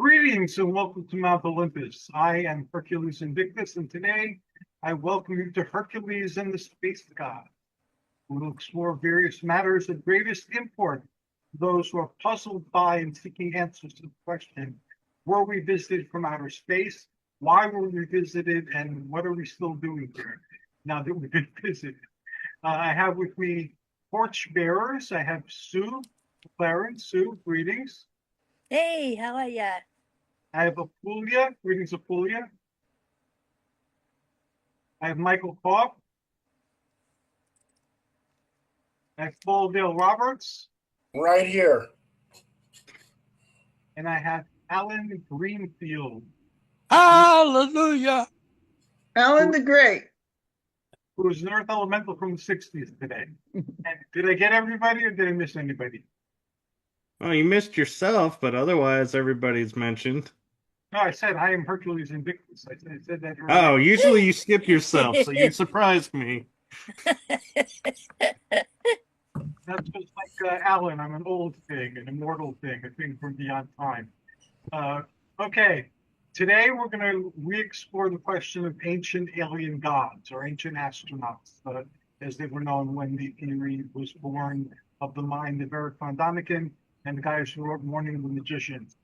Greetings and welcome to Mount Olympus. I am Hercules Invictus, and today I welcome you to Hercules and the Space God. We will explore various matters of greatest import to those who are puzzled by and seeking answers to the question, were we visited from outer space? Why were we visited? And what are we still doing here now that we've been visited? I have with me torch bearers. I have Sue, Clarence. Sue, greetings. Hey, how are ya? I have Apuleia. Greetings, Apuleia. I have Michael Kopf. I have Paul Dale Roberts. Right here. And I have Alan Greenfield. Hallelujah. Alan the Great. Who is an Earth Elemental from the 60s today. And did I get everybody or did I miss anybody? Well, you missed yourself, but otherwise everybody's mentioned. No, I said I am Hercules Invictus. I said that earlier. Oh, usually you skip yourself, so you surprised me. That's just like Alan. I'm an old thing, an immortal thing, a thing from beyond time. Okay, today we're going to re-explore the question of ancient alien gods or ancient astronauts, as they were known when the theory was born of the mind of Eric von Daniken and the guys who wrote Morning of the Magicians,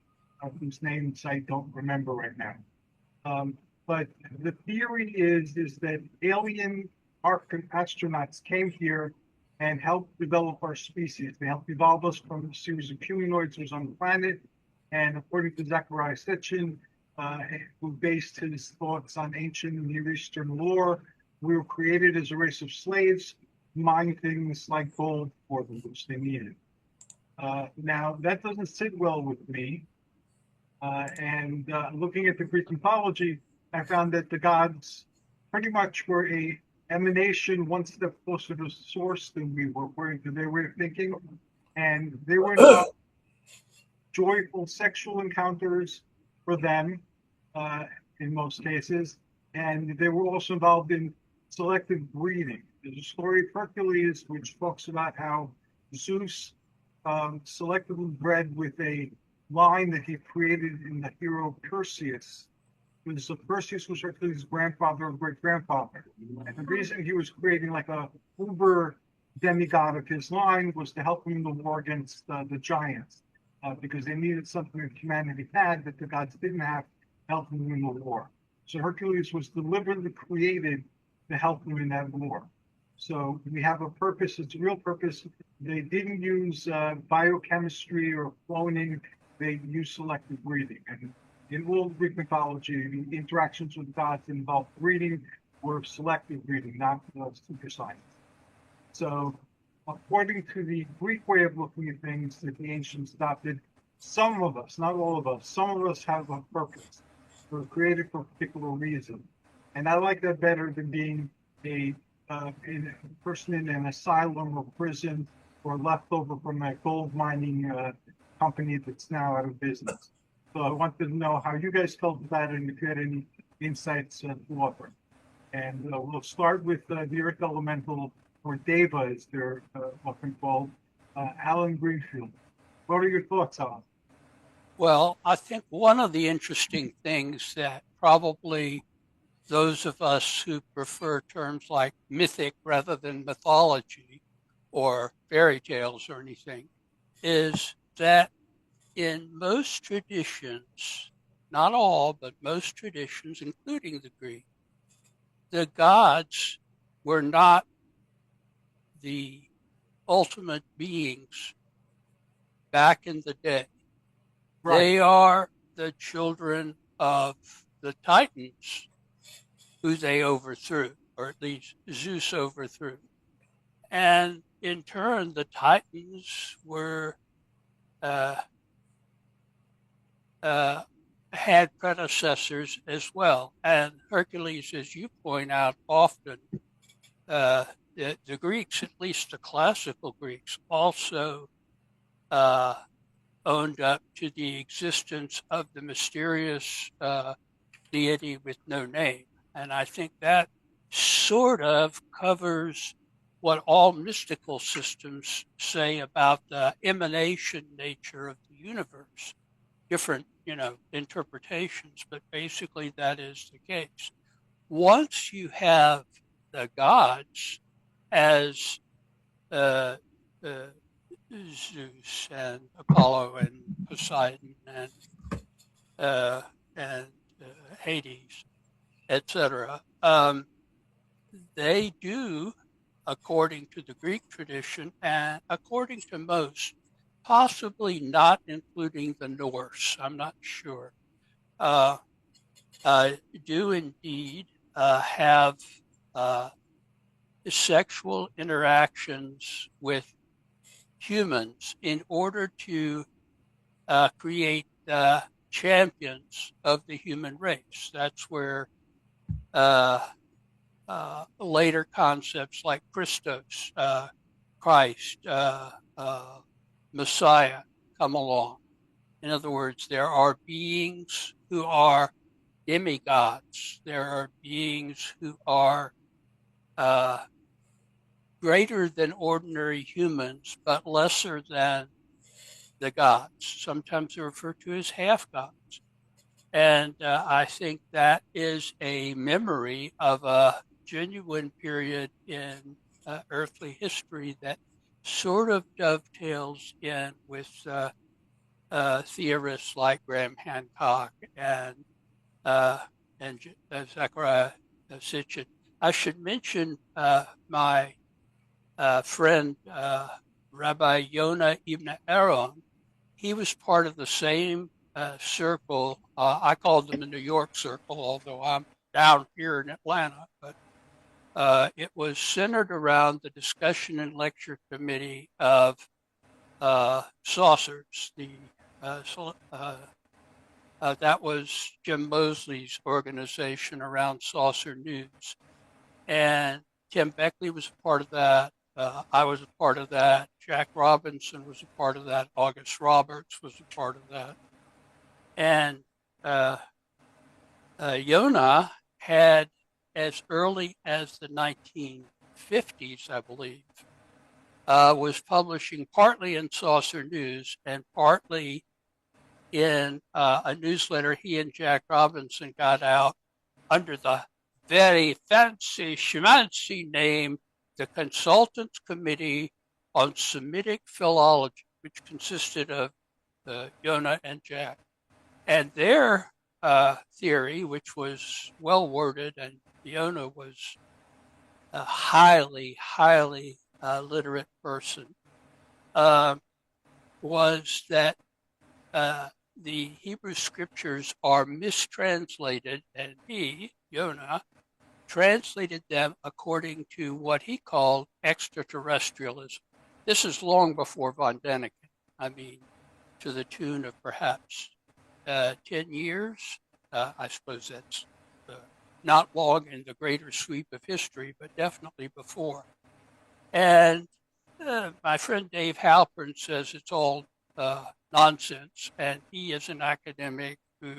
whose names I don't remember right now. But the theory is that alien astronauts came here and helped develop our species. They helped evolve us from a series of humanoids who was on the planet. And according to Zecharia Sitchin, who based his thoughts on ancient Near Eastern lore, we were created as a race of slaves, mine things like gold for them, which they needed. Now, that doesn't sit well with me. And looking at the Greek mythology, I found that the gods pretty much were a emanation one step closer to source than we were, according to their way of thinking. And they were involved joyful sexual encounters for them, in most cases. And they were also involved in selective breeding. There's a story of Hercules, which talks about how Zeus selectively bred with a line that he created in the hero Perseus. Perseus was Hercules' grandfather or great-grandfather. And the reason he was creating like a uber demigod of his line was to help him in the war against the giants, because they needed something that humanity had that the gods didn't have to help them in the war. So Hercules was deliberately created to help them in that war. So we have a purpose, it's a real purpose. They didn't use biochemistry or cloning, they used selective breeding. And in all Greek mythology, the interactions with gods involved breeding or selective breeding, not super science. So according to the Greek way of looking at things that the ancients adopted, some of us, not all of us, some of us have a purpose. We're created for a particular reason. And I like that better than being a person in an asylum or prison or leftover from a gold mining company that's now out of business. So I wanted to know how you guys felt about it and if you had any insights to offer. And we'll start with the Earth Elemental, or Deva as they're often called, Alan Greenfield. What are your thoughts on? Well, I think one of the interesting things that probably those of us who prefer terms like mythic rather than mythology or fairy tales or anything is that in most traditions, not all, but most traditions, including the Greek, the gods were not the ultimate beings back in the day. Right. They are the children of the Titans, who they overthrew, or at least Zeus overthrew. And in turn, the Titans were had predecessors as well. And Hercules, as you point out often, the Greeks, at least the classical Greeks, also owned up to the existence of the mysterious deity with no name. And I think that sort of covers what all mystical systems say about the emanation nature of the universe. different, interpretations, but basically that is the case. Once you have the gods as uh, uh, Zeus and Apollo and Poseidon uh, and Hades, etc., they do, according to the Greek tradition and according to most, possibly not including the Norse, I'm not sure, uh, do indeed have uh, sexual interactions with humans in order to create champions of the human race. That's where later concepts like Christos, Christ, Messiah come along. In other words, there are beings who are demigods. There are beings who are greater than ordinary humans, but lesser than the gods. Sometimes they're referred to as half gods. And I think that is a memory of a genuine period in earthly history that sort of dovetails in with theorists like Graham Hancock and Zechariah Sitchin. I should mention my friend Rabbi Yonah Ibn Aaron. He was part of the same circle. I called them the New York Circle, although I'm down here in Atlanta. But it was centered around the discussion and lecture committee of saucers. That was Jim Mosley's organization around saucer news. And Tim Beckley was a part of that. I was a part of that. Jack Robinson was a part of that. August Roberts was a part of that. And Yonah had, as early as the 1950s, I believe, was publishing partly in Saucer News and partly in a newsletter he and Jack Robinson got out under the very fancy schmancy name, the Consultants Committee on Semitic Philology, which consisted of Yonah and Jack. And their theory, which was well worded, and Yonah was a highly, highly literate person, was that the Hebrew scriptures are mistranslated, and he, Yonah, translated them according to what he called extraterrestrialism. This is long before von Däniken. I mean, to the tune of perhaps 10 years. I suppose that's not long in the greater sweep of history, but definitely before. And my friend Dave Halpern says it's all nonsense, and he is an academic who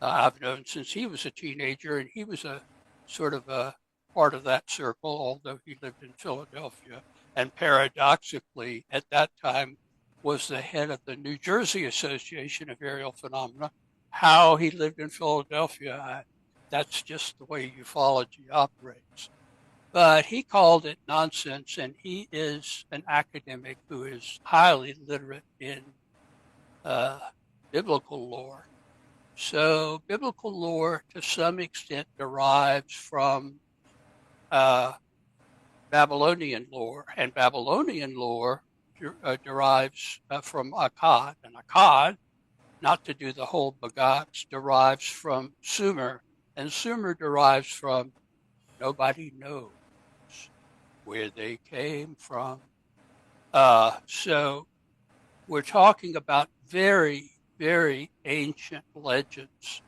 I've known since he was a teenager, and he was a sort of a part of that circle, although he lived in Philadelphia, and paradoxically at that time was the head of the New Jersey Association of Aerial Phenomena. How he lived in Philadelphia, that's just the way ufology operates. But he called it nonsense, and he is an academic who is highly literate in biblical lore. So biblical lore, to some extent, derives from Babylonian lore, and Babylonian lore derives from Akkad, and Akkad, not to do the whole Bagats, derives from Sumer, and Sumer derives from nobody knows where they came from. So we're talking about very, very ancient legends.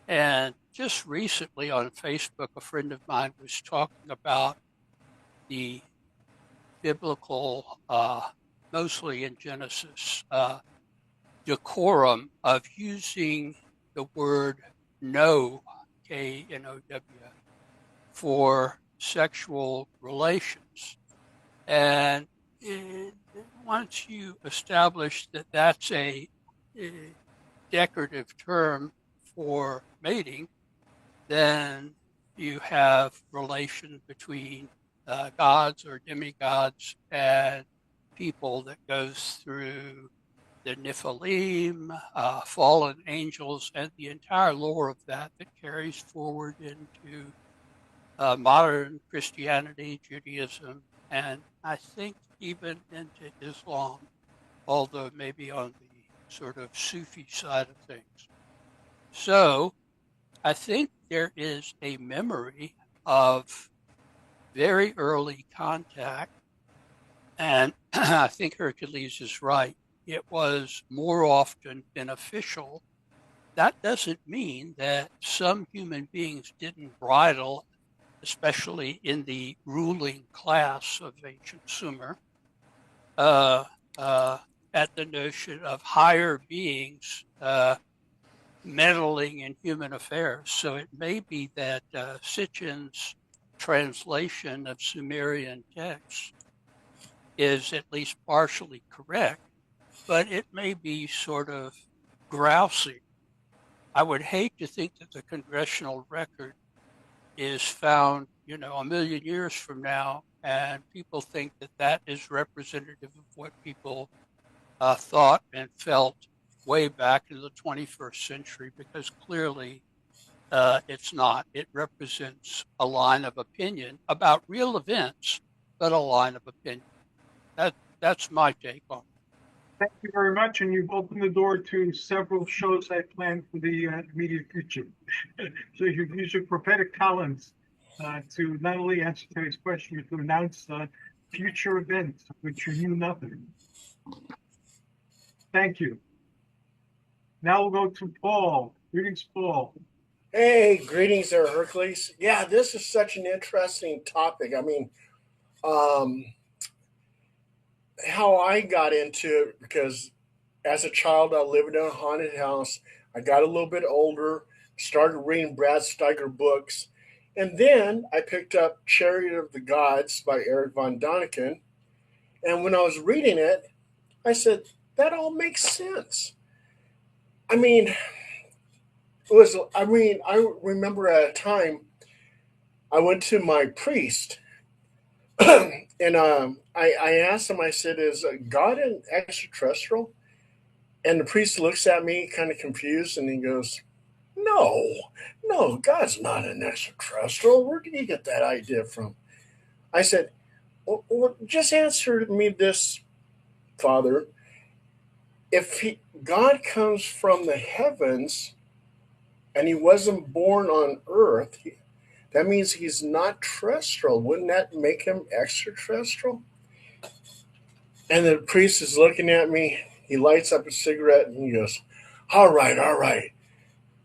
And just recently on Facebook, a friend of mine was talking about the biblical, mostly in Genesis, decorum of using the word know, K-N-O-W, for sexual relations. And once you establish that that's decorative term for mating, then you have relation between gods or demigods and people that goes through the Nephilim, fallen angels, and the entire lore of that carries forward into modern Christianity, Judaism, and I think even into Islam, although maybe on the sort of Sufi side of things. So I think there is a memory of very early contact, and I think Hercules is right. It was more often beneficial. That doesn't mean that some human beings didn't bridle, especially in the ruling class of ancient Sumer, at the notion of higher beings meddling in human affairs. So it may be that Sitchin's translation of Sumerian texts is at least partially correct, but it may be sort of grousing. I would hate to think that the congressional record is found, a million years from now, and people think that that is representative of what people thought and felt way back in the 21st century, because clearly it's not. It represents a line of opinion about real events, but a line of opinion. That's my take on it. Thank you very much, and you've opened the door to several shows I plan for the immediate future. So you've used your prophetic talents to not only answer today's question, but to announce future events which you knew nothing. Thank you. Now we'll go to Paul. Greetings, Paul. Hey, greetings there, Hercules. Yeah, this is such an interesting topic. I mean, how I got into it, because as a child, I lived in a haunted house. I got a little bit older, started reading Brad Steiger books, and then I picked up Chariot of the Gods by Eric von Däniken. And when I was reading it, I said, that all makes sense. I mean, I remember at a time I went to my priest and I asked him, I said, is God an extraterrestrial? And the priest looks at me kind of confused and he goes, no, God's not an extraterrestrial. Where did you get that idea from? I said, well, just answer me this, Father. If God comes from the heavens and he wasn't born on earth, that means he's not terrestrial. Wouldn't that make him extraterrestrial? And the priest is looking at me. He lights up a cigarette and he goes, all right.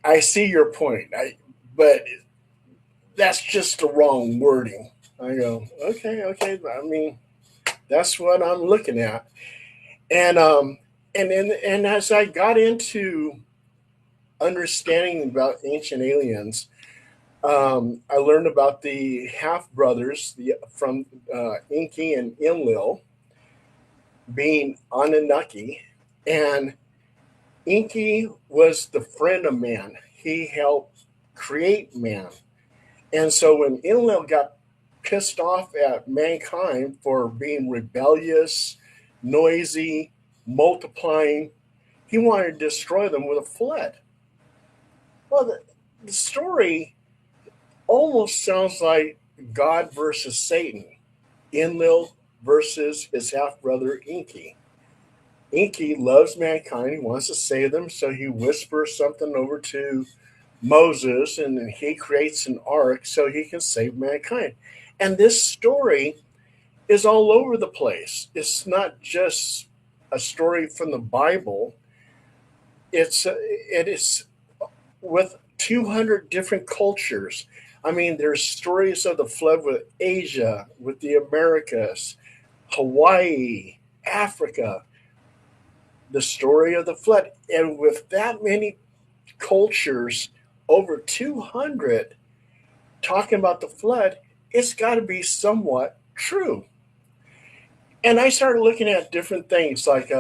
I see your point, but that's just the wrong wording. I go, okay. I mean, that's what I'm looking at. And as I got into understanding about ancient aliens, I learned about the half brothers from Enki and Enlil being Anunnaki, and Enki was the friend of man. He helped create man. And so when Enlil got pissed off at mankind for being rebellious, noisy, multiplying, he wanted to destroy them with a flood. Well, the story almost sounds like God versus Satan, Enlil versus his half-brother Enki. Enki loves mankind. He wants to save them, so he whispers something over to Moses, and then he creates an ark so he can save mankind. And this story is all over the place. It's not just a story from the Bible. It is with 200 different cultures. I mean, there's stories of the flood with Asia, with the Americas, Hawaii, Africa, the story of the flood. And with that many cultures, over 200 talking about the flood, it's got to be somewhat true. And I started looking at different things like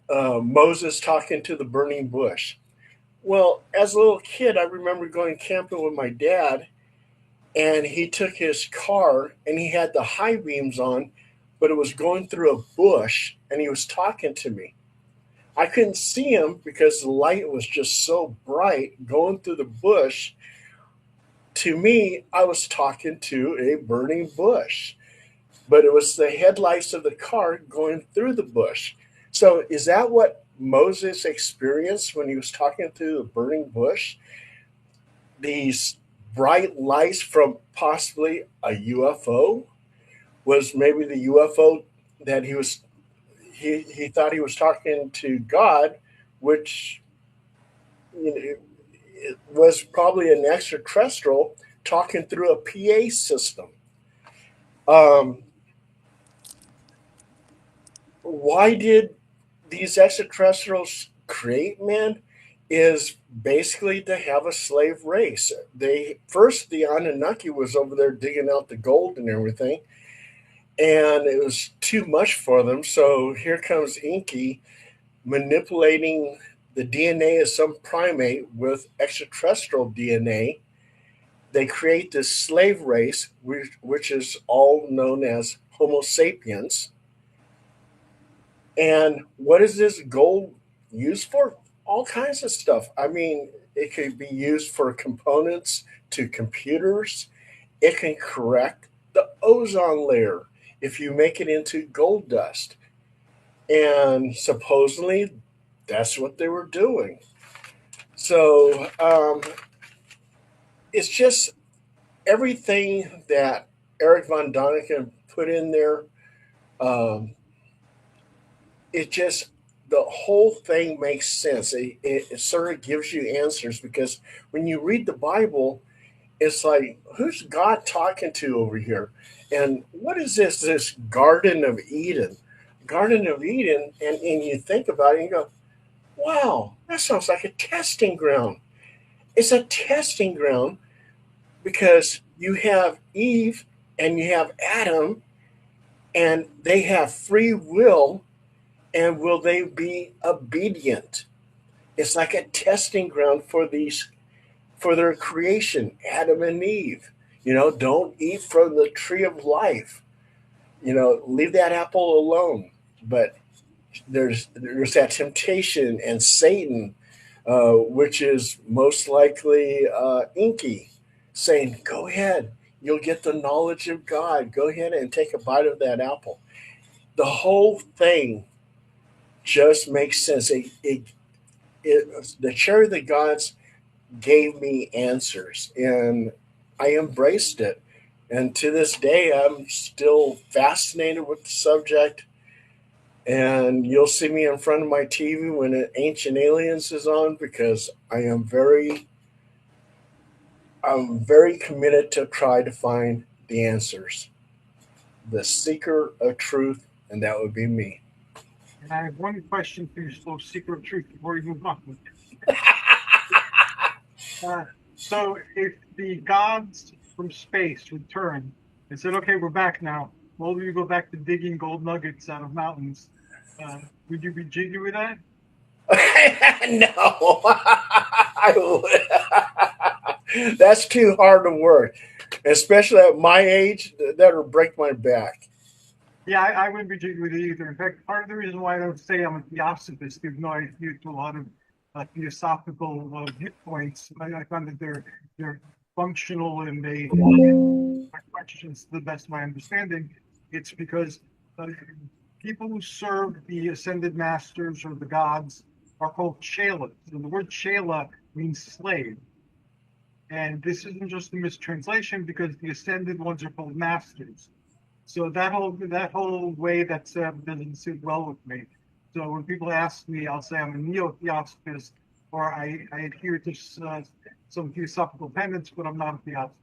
Moses talking to the burning bush. Well, as a little kid, I remember going camping with my dad, and he took his car and he had the high beams on, but it was going through a bush, and he was talking to me. I couldn't see him because the light was just so bright going through the bush. To me, I was talking to a burning bush, but it was the headlights of the car going through the bush. So, is that what Moses experienced when he was talking through the burning bush? These bright lights from possibly a UFO? Was maybe the UFO that he thought he was talking to God, which, you know, it was probably an extraterrestrial talking through a PA system. Um, why did these extraterrestrials create man? Is basically to have a slave race. They first, the Anunnaki was over there digging out the gold and everything, and it was too much for them. So here comes Inky manipulating the DNA of some primate with extraterrestrial DNA. They create this slave race, which is all known as Homo sapiens. And what is this gold used for? All kinds of stuff. I mean, it could be used for components to computers. It can correct the ozone layer if you make it into gold dust. And supposedly that's what they were doing. So it's just everything that Eric von Däniken put in there. Um, it just, the whole thing makes sense. It sort of gives you answers, because when you read the Bible, it's like, who's God talking to over here? And what is this Garden of Eden? Garden of Eden, and you think about it and you go, wow, that sounds like a testing ground. It's a testing ground because you have Eve and you have Adam, and they have free will, and will they be obedient? It's like a testing ground for these, for their creation, Adam and Eve. Don't eat from the tree of life. Leave that apple alone. But there's that temptation and Satan, which is most likely Inky, saying, "Go ahead, you'll get the knowledge of God. Go ahead and take a bite of that apple." The whole thing just makes sense. The Cherry of the Gods gave me answers, and I embraced it. And to this day, I'm still fascinated with the subject. And you'll see me in front of my TV when Ancient Aliens is on, because I'm very committed to try to find the answers, the seeker of truth, and that would be me. And I have one question for you, slow seeker of truth, before you move on. So if the gods from space returned and said, "Okay, we're back now. All of you go back to digging gold nuggets out of mountains," would you be jiggy with that? No, that's too hard to work, especially at my age. That'll break my back. Yeah, I wouldn't be jiggy with it either. In fact, part of the reason why I don't say I'm a theosophist, even though I adhere to a lot of theosophical viewpoints, I find that they're functional and they my questions to the best of my understanding. It's because people who serve the ascended masters or the gods are called chelas. And the word chela means slave. And this isn't just a mistranslation, because the ascended ones are called masters. So that whole way doesn't sit well with me. So when people ask me, I'll say I'm a neo-theosophist, or I adhere to some theosophical tenets, but I'm not a theosophist.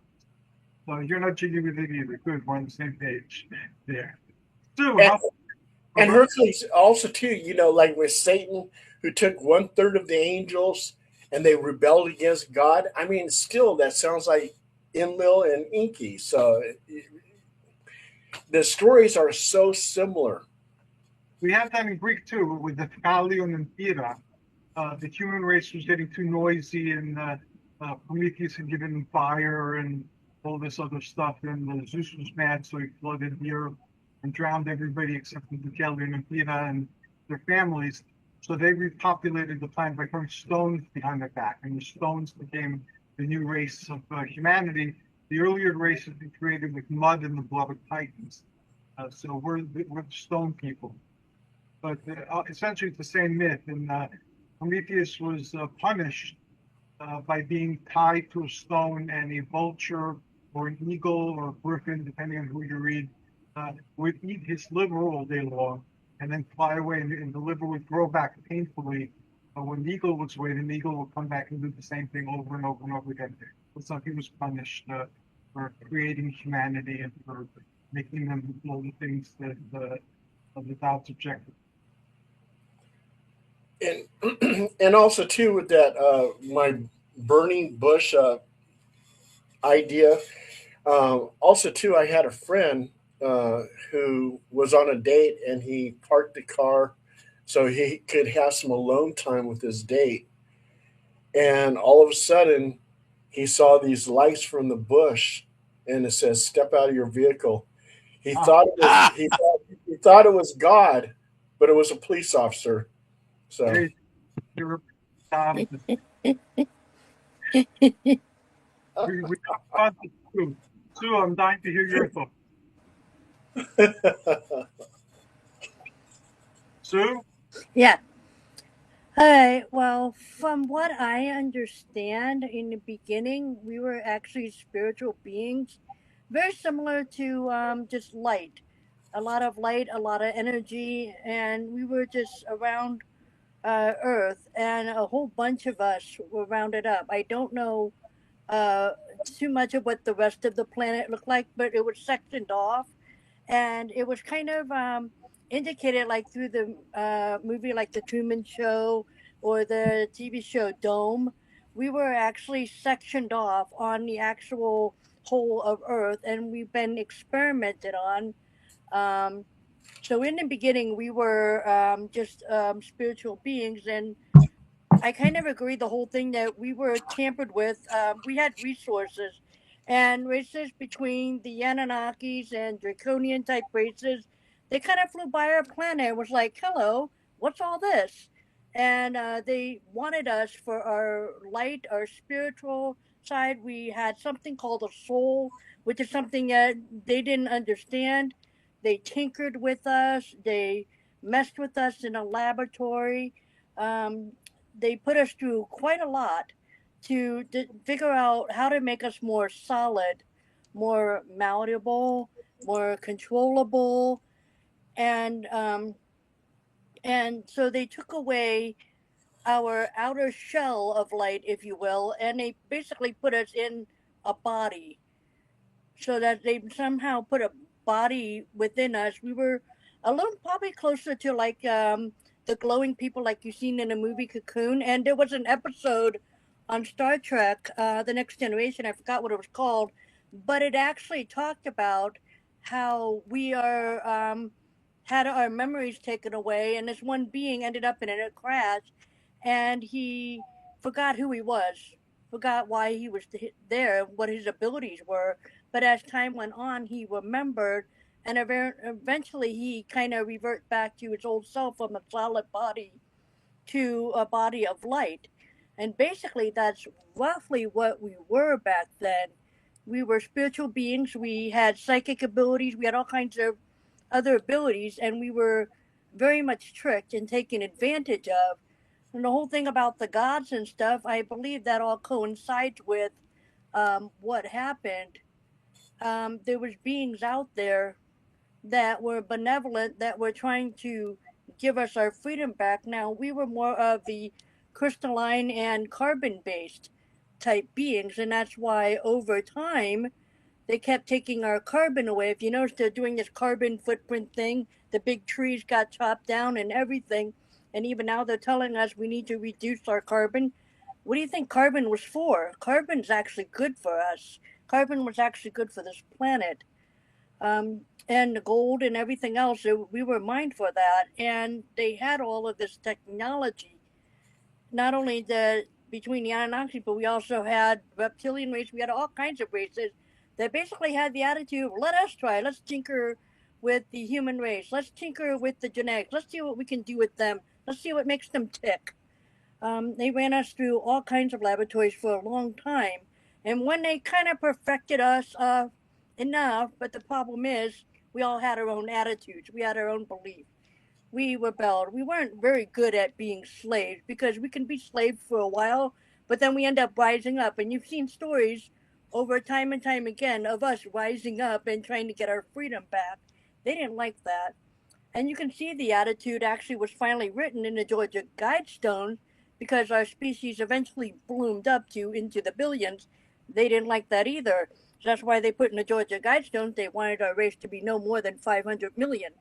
So you're not jiggy with it either. Good, we're on the same page there. Sue, And Hercules also too, like with Satan, who took 1/3 of the angels and they rebelled against God. I mean, still that sounds like Enlil and Inky. So the stories are so similar. we have that in Greek too, with the Thalion and Pyrrha. the human race was getting too noisy, and Prometheus had given them fire and all this other stuff, and Zeus was mad, so he flooded the earth and drowned everybody except for Deucalion and Athena and their families. So they repopulated the planet by throwing stones behind their back, and the stones became the new race of humanity. The earlier race had been created with mud and the blood of titans. So we're the stone people. But essentially, it's the same myth. And Prometheus was punished by being tied to a stone, and a vulture or an eagle or a griffin, depending on who you read, would eat his liver all day long and then fly away, and the liver would grow back painfully. But when the eagle was away, then the eagle would come back and do the same thing over and over and over again. So he was punished for creating humanity and for making them do all the things that the gods objected. And also too with that my burning bush idea. Also too, I had a friend who was on a date and he parked the car so he could have some alone time with his date. And all of a sudden, he saw these lights from the bush, and it says "Step out of your vehicle." He thought it was he thought it was God, but it was a police officer. So Hey, you're, we got fun. Sue, I'm dying to hear your thoughts. Sue? Yeah. Hi. Well, from what I understand, in the beginning, we were actually spiritual beings, very similar to just light. A lot of light, a lot of energy, and we were just around Earth, and a whole bunch of us were rounded up. I don't know uh, too much of what the rest of the planet looked like, but it was sectioned off, and it was kind of indicated like through the movie, like the Truman Show or the TV show Dome. We were actually sectioned off on the actual whole of Earth, and we've been experimented on. Um, so in the beginning, we were just spiritual beings, and I kind of agree the whole thing that we were tampered with. We had resources and races between the Anunnakis and draconian type races. They kind of flew by our planet and was like, hello, what's all this? And they wanted us for our light, our spiritual side. We had something called a soul, which is something that they didn't understand. They tinkered with us, they messed with us in a laboratory. Um, they put us through quite a lot to figure out how to make us more solid, more malleable, more controllable, and so they took away our outer shell of light, if you will, and they basically put us in a body so that they somehow put a body within us. We were a little probably closer to like the glowing people like you've seen in the movie Cocoon. And there was an episode on Star Trek, The Next Generation. I forgot what it was called, but it actually talked about how we are had our memories taken away, and this one being ended up in a crash, and he forgot who he was, forgot why he was there, what his abilities were, but as time went on, he remembered, and eventually he kind of revert back to his old self from a solid body to a body of light. And basically, that's roughly what we were back then. We were spiritual beings. We had psychic abilities. We had all kinds of other abilities, and we were very much tricked and taken advantage of. And the whole thing about the gods and stuff, I believe that all coincides with what happened. There was beings out there that were benevolent, that were trying to give us our freedom back. Now, we were more of the crystalline and carbon based type beings, and that's why over time they kept taking our carbon away. If you notice, they're doing this carbon footprint thing. The big trees got chopped down and everything, and even now they're telling us we need to reduce our carbon. What do you think carbon was for? Carbon's actually good for us. Carbon was actually good for this planet. And the gold and everything else, we were mined for that. And they had all of this technology. not only between the Anunnaki, but we also had reptilian race. We had all kinds of races that basically had the attitude of, let us try, let's tinker with the human race, let's tinker with the genetics, let's see what we can do with them, let's see what makes them tick. They ran us through all kinds of laboratories for a long time. And when they kind of perfected us enough, but the problem is we all had our own attitudes, we had our own beliefs. We rebelled. We weren't very good at being slaves because we can be slaves for a while, but then we end up rising up. And you've seen stories over time and time again of us rising up and trying to get our freedom back. They didn't like that. And you can see the attitude actually was finally written in the Georgia Guidestone because our species eventually bloomed up to into the billions. They didn't like that either. So that's why they put in the Georgia Guidestones they wanted our race to be no more than 500 million.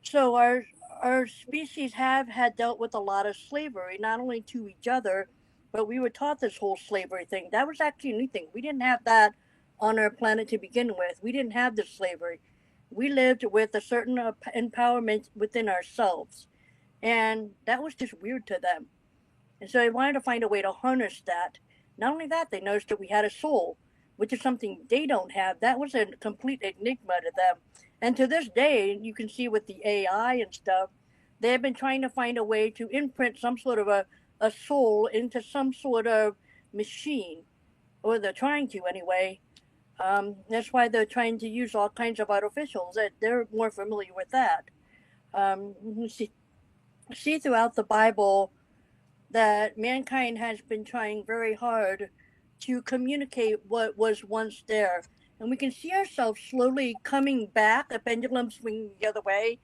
So our species have had dealt with a lot of slavery, not only to each other, but we were taught this whole slavery thing. That was actually a new thing. We didn't have that on our planet to begin with. We didn't have this slavery. We lived with a certain empowerment within ourselves, and that was just weird to them. And so they wanted to find a way to harness that. Not only that, they noticed that we had a soul, which is something they don't have. That was a complete enigma to them. And to this day, you can see with the AI and stuff, they have been trying to find a way to imprint some sort of a soul into some sort of machine, or they're trying to anyway. That's why they're trying to use all kinds of artificials. That they're more familiar with that. You see throughout the Bible that mankind has been trying very hard to communicate what was once there. And we can see ourselves slowly coming back, a pendulum swinging the other way.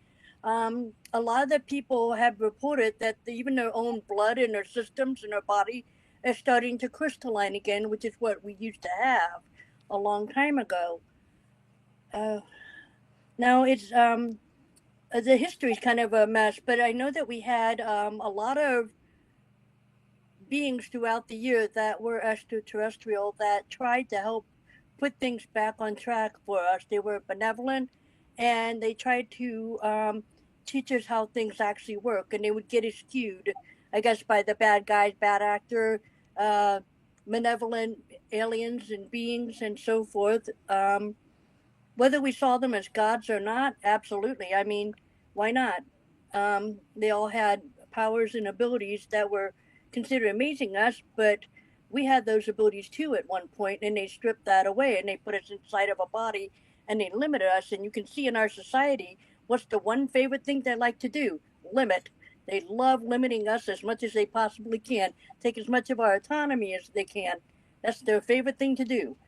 A lot of the people have reported that even their own blood in their systems in their body is starting to crystalline again, which is what we used to have a long time ago. Now it's the history is kind of a mess, but I know that we had a lot of beings throughout the year that were extraterrestrial that tried to help put things back on track for us. They were benevolent, and they tried to teach us how things actually work, and they would get us skewed, I guess, by the bad guys, bad actor, malevolent aliens and beings and so forth. Whether we saw them as gods or not, absolutely. I mean, why not? They all had powers and abilities that were considered amazing us, but we had those abilities too at one point, and they stripped that away and they put us inside of a body and they limited us. And you can see in our society, what's the one favorite thing they like to do? Limit. They love limiting us as much as they possibly can, take as much of our autonomy as they can. That's their favorite thing to do.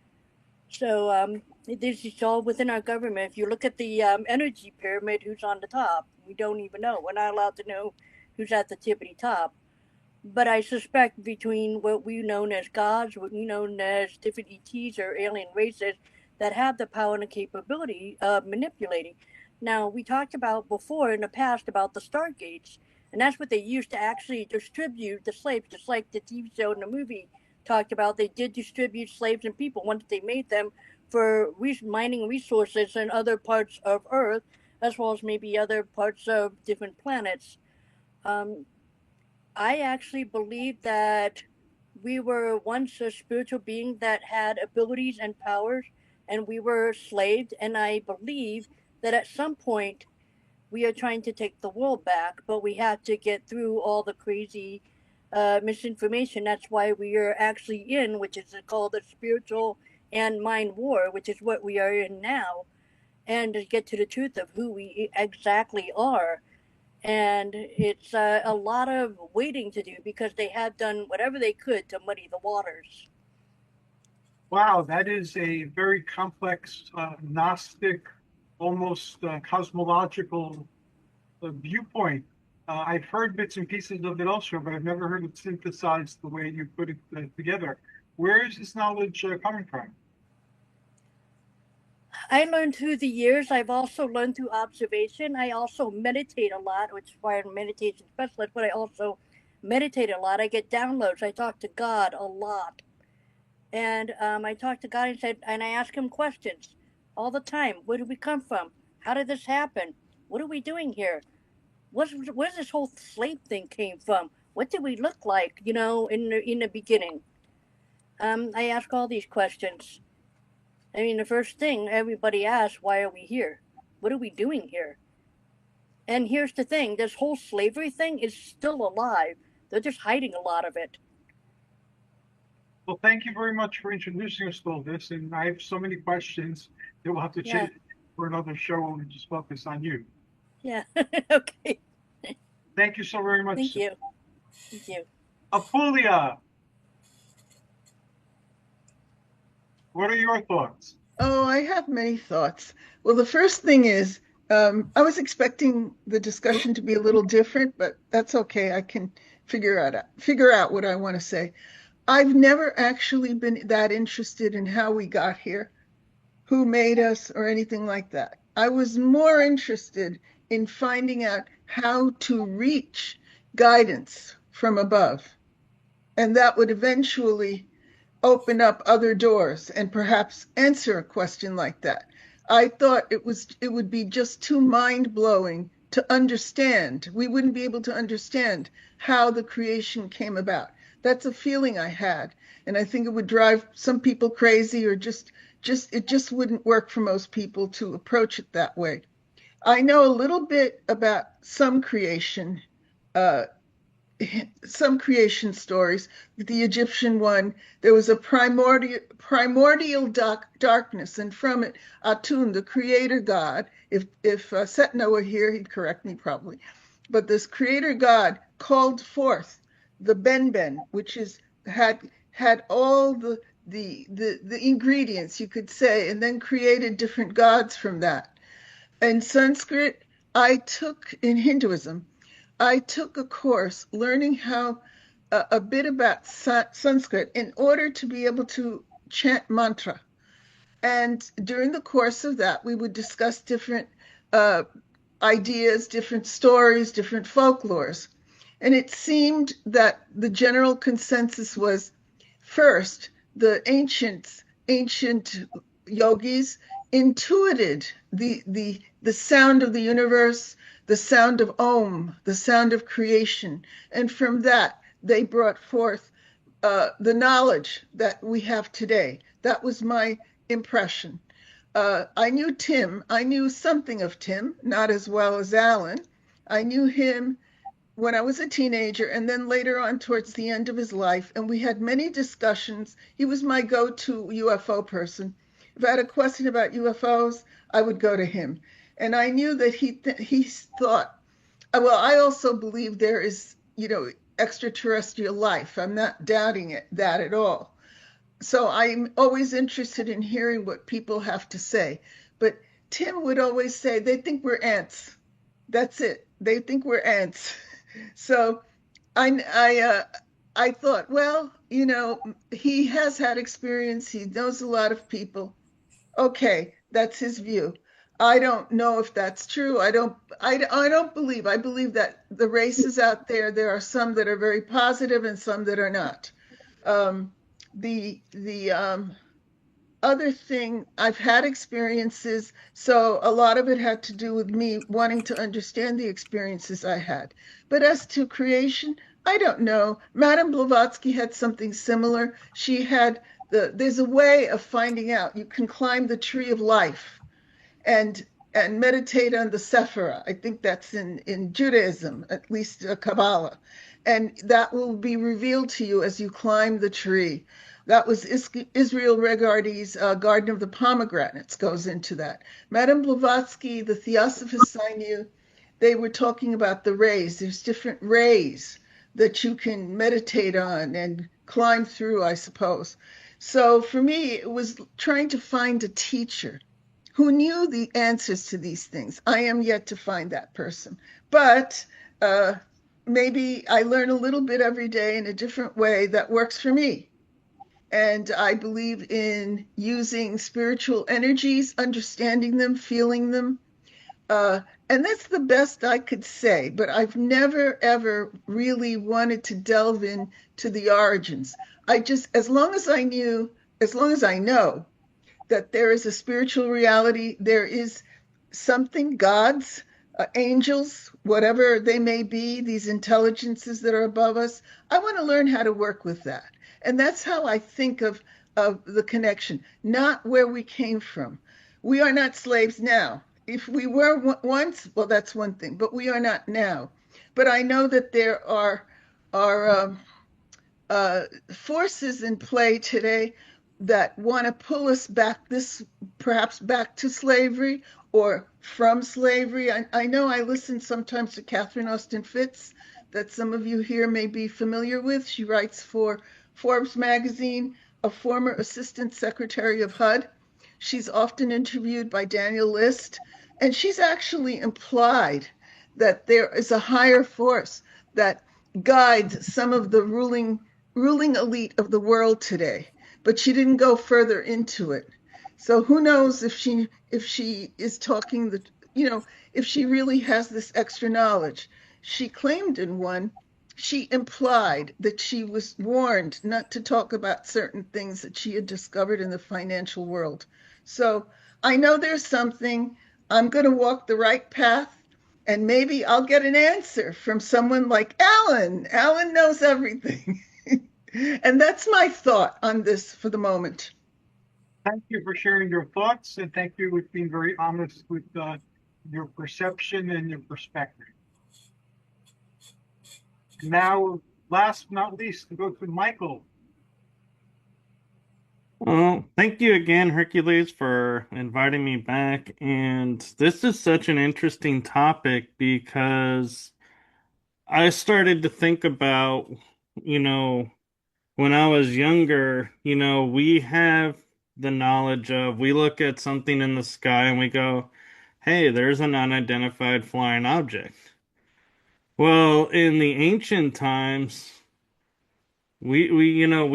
So this is all within our government. If you look at the energy pyramid, who's on the top? We don't even know. We're not allowed to know who's at the tippity top. But I suspect between what we know as gods, what we know as different ETs or alien races that have the power and the capability of manipulating. Now, we talked about before in the past about the Stargates, and that's what they used to actually distribute the slaves, just like the TV show and the movie talked about. They did distribute slaves and people once they made them for mining resources in other parts of Earth, as well as maybe other parts of different planets. I actually believe that we were once a spiritual being that had abilities and powers, and we were slaves. And I believe that at some point we are trying to take the world back, but we have to get through all the crazy misinformation. That's why we are actually in, which is called the spiritual and mind war, which is what we are in now, and to get to the truth of who we exactly are. And it's a lot of waiting to do because they have done whatever they could to muddy the waters. Wow, that is a very complex, Gnostic, almost cosmological viewpoint. I've heard bits and pieces of it elsewhere, but I've never heard it synthesized the way you put it together. Where is this knowledge coming from? I learned through the years. I've also learned through observation. I also meditate a lot, which is why I'm a meditation specialist, but I also meditate a lot. I get downloads. I talk to God a lot. And I talk to God and said, and I ask him questions all the time. Where did we come from? How did this happen? What are we doing here? Where's this whole slave thing came from? what did we look like, in the beginning? I ask all these questions. I mean, the first thing everybody asks, why are we here? What are we doing here? And here's the thing, this whole slavery thing is still alive. They're just hiding a lot of it. Well, thank you very much for introducing us to all this. And I have so many questions that we'll have to Yeah. change for another show when we just focus on you. Yeah. Okay. Thank you so very much. Thank you. Thank you. Apuleia, what are your thoughts? Oh, I have many thoughts. Well, the first thing is, I was expecting the discussion to be a little different, but that's okay. I can figure out what I want to say. I've never actually been that interested in how we got here, who made us, or anything like that. I was more interested in finding out how to reach guidance from above. And that would eventually open up other doors and perhaps answer a question like that. I thought it would be just too mind-blowing to understand. We wouldn't be able to understand how the creation came about. That's a feeling I had, and I think it would drive some people crazy, or it just wouldn't work for most people to approach it that way. I know a little bit about some creation stories. The Egyptian one, there was a primordial darkness, and from it, Atun, the creator god, if Setna were here, he'd correct me probably, but this creator god called forth the Benben, which had all the ingredients, you could say, and then created different gods from that. In Sanskrit, in Hinduism, I took a course learning how a bit about Sanskrit in order to be able to chant mantra. And during the course of that, we would discuss different ideas, different stories, different folklores. And it seemed that the general consensus was, first, the ancient yogis intuited the sound of the universe, the sound of Om, the sound of creation. And from that, they brought forth the knowledge that we have today. That was my impression. I knew something of Tim, not as well as Alan. I knew him when I was a teenager, and then later on towards the end of his life, and we had many discussions. He was my go-to UFO person. If I had a question about UFOs, I would go to him. And I knew that he thought, well, I also believe there is, extraterrestrial life. I'm not doubting that at all. So I'm always interested in hearing what people have to say. But Tim would always say, they think we're ants. That's it. They think we're ants. So I thought, well, he has had experience. He knows a lot of people. Okay, that's his view. I don't know if that's true. I don't believe. I believe that the races out there are some that are very positive and some that are not. The other thing, I've had experiences, so a lot of it had to do with me wanting to understand the experiences I had. But as to creation, I don't know. Madame Blavatsky had something similar. She had there's a way of finding out. You can climb the tree of life and meditate on the Sephirah. I think that's in Judaism, at least Kabbalah. And that will be revealed to you as you climb the tree. That was Israel Regardie's Garden of the Pomegranates goes into that. Madame Blavatsky, the Theosophists I knew, they were talking about the rays. There's different rays that you can meditate on and climb through, I suppose. So for me, it was trying to find a teacher who knew the answers to these things. I am yet to find that person. But maybe I learn a little bit every day in a different way that works for me. And I believe in using spiritual energies, understanding them, feeling them. And that's the best I could say, but I've never, ever really wanted to delve into the origins. As long as I know that there is a spiritual reality, there is something, gods, angels, whatever they may be, these intelligences that are above us. I want to learn how to work with that. And that's how I think of the connection, not where we came from. We are not slaves now. If we were once, well, that's one thing, but we are not now. But I know that there are forces in play today that want to pull us back, this perhaps back to slavery or from slavery. I know I listen sometimes to Catherine Austin Fitts, that some of you here may be familiar with. She writes for Forbes magazine, a former assistant secretary of HUD. She's often interviewed by Daniel List, and she's actually implied that there is a higher force that guides some of the ruling elite of the world today, but she didn't go further into it. So who knows if she is talking the, if she really has this extra knowledge. She claimed in one, she implied that she was warned not to talk about certain things that she had discovered in the financial world. So I know there's something. I'm going to walk the right path, and maybe I'll get an answer from someone like Alan. Alan knows everything. And that's my thought on this for the moment. Thank you for sharing your thoughts, and thank you for being very honest with your perception and your perspective. Now, last but not least, to go to Michael. Well, thank you again, Hercules, for inviting me back. And this is such an interesting topic because I started to think about, when I was younger, we have the knowledge of, we look at something in the sky and we go, hey, there's an unidentified flying object. Well, in the ancient times, we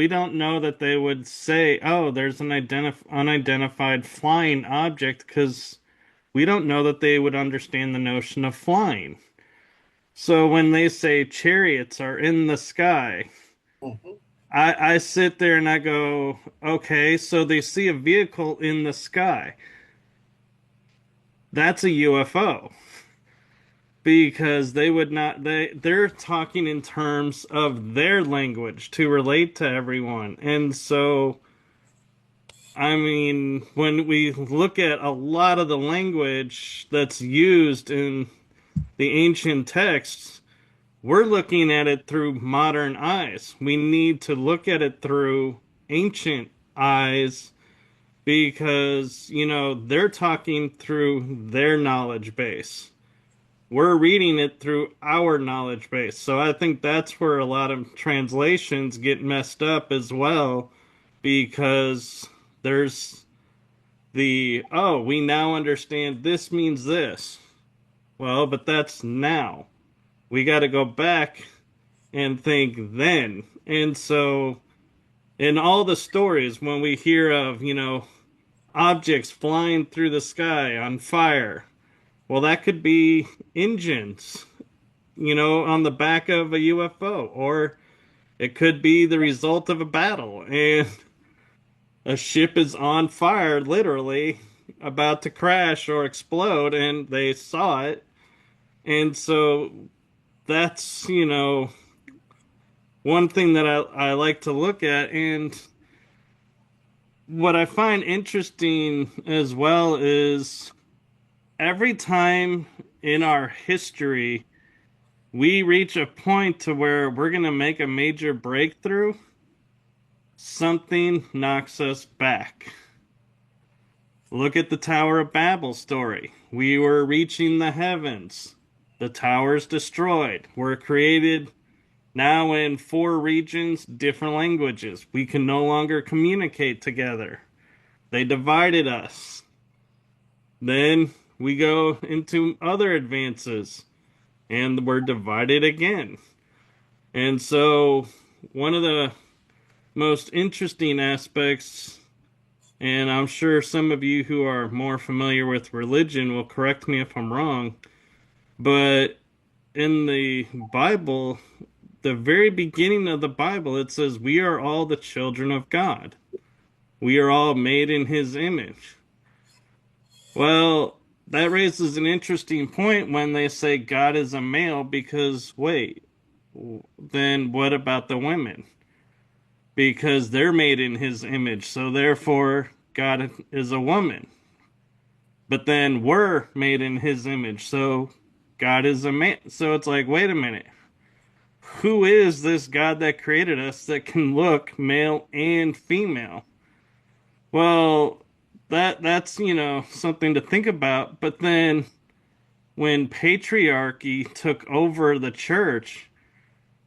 don't know that they would say, oh, there's an unidentified flying object, because we don't know that they would understand the notion of flying. So when they say chariots are in the sky, I sit there and I go, okay, so they see a vehicle in the sky. That's a UFO. Because they would not, they're talking in terms of their language to relate to everyone. And so, I mean, when we look at a lot of the language that's used in the ancient texts, we're looking at it through modern eyes. We need to look at it through ancient eyes because, they're talking through their knowledge base. We're reading it through our knowledge base. So I think that's where a lot of translations get messed up as well, because there's we now understand this means this. Well, but that's now. We got to go back and think then. And so in all the stories, when we hear of, objects flying through the sky on fire, well, that could be engines, on the back of a UFO, or it could be the result of a battle, and a ship is on fire, literally, about to crash or explode, and they saw it. And so that's, one thing that I like to look at. And what I find interesting as well is every time in our history we reach a point to where we're going to make a major breakthrough, something knocks us back. Look at the Tower of Babel story. We were reaching the heavens. The tower's destroyed. We're created now in 4 regions, different languages. We can no longer communicate together. They divided us. Then we go into other advances, and we're divided again. And so one of the most interesting aspects, and I'm sure some of you who are more familiar with religion will correct me if I'm wrong, but in the Bible, the very beginning of the Bible, it says we are all the children of God. We are all made in His image. Well, that raises an interesting point when they say God is a male, because wait, then what about the women? Because they're made in his image, so therefore God is a woman. But then we're made in his image, so God is a man. So it's like, wait a minute. Who is this God that created us that can look male and female? Well, that's, something to think about. But then when patriarchy took over the church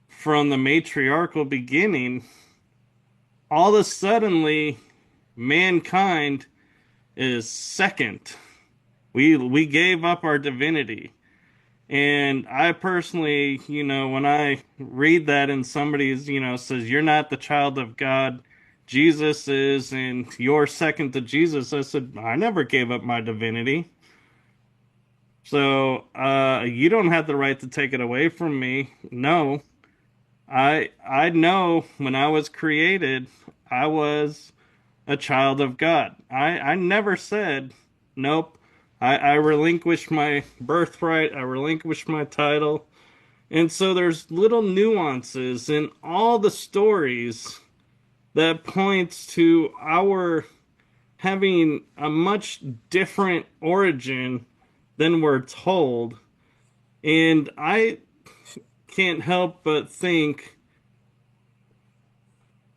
from the matriarchal beginning, all of a suddenly mankind is second. We gave up our divinity. And I personally, when I read that and somebody's, says, you're not the child of God, Jesus is, and you're second to Jesus, I said, I never gave up my divinity. So, you don't have the right to take it away from me. No. I know when I was created, I was a child of God. I never said, nope, I relinquished my birthright, I relinquished my title. And so there's little nuances in all the stories that points to our having a much different origin than we're told. And I can't help but think,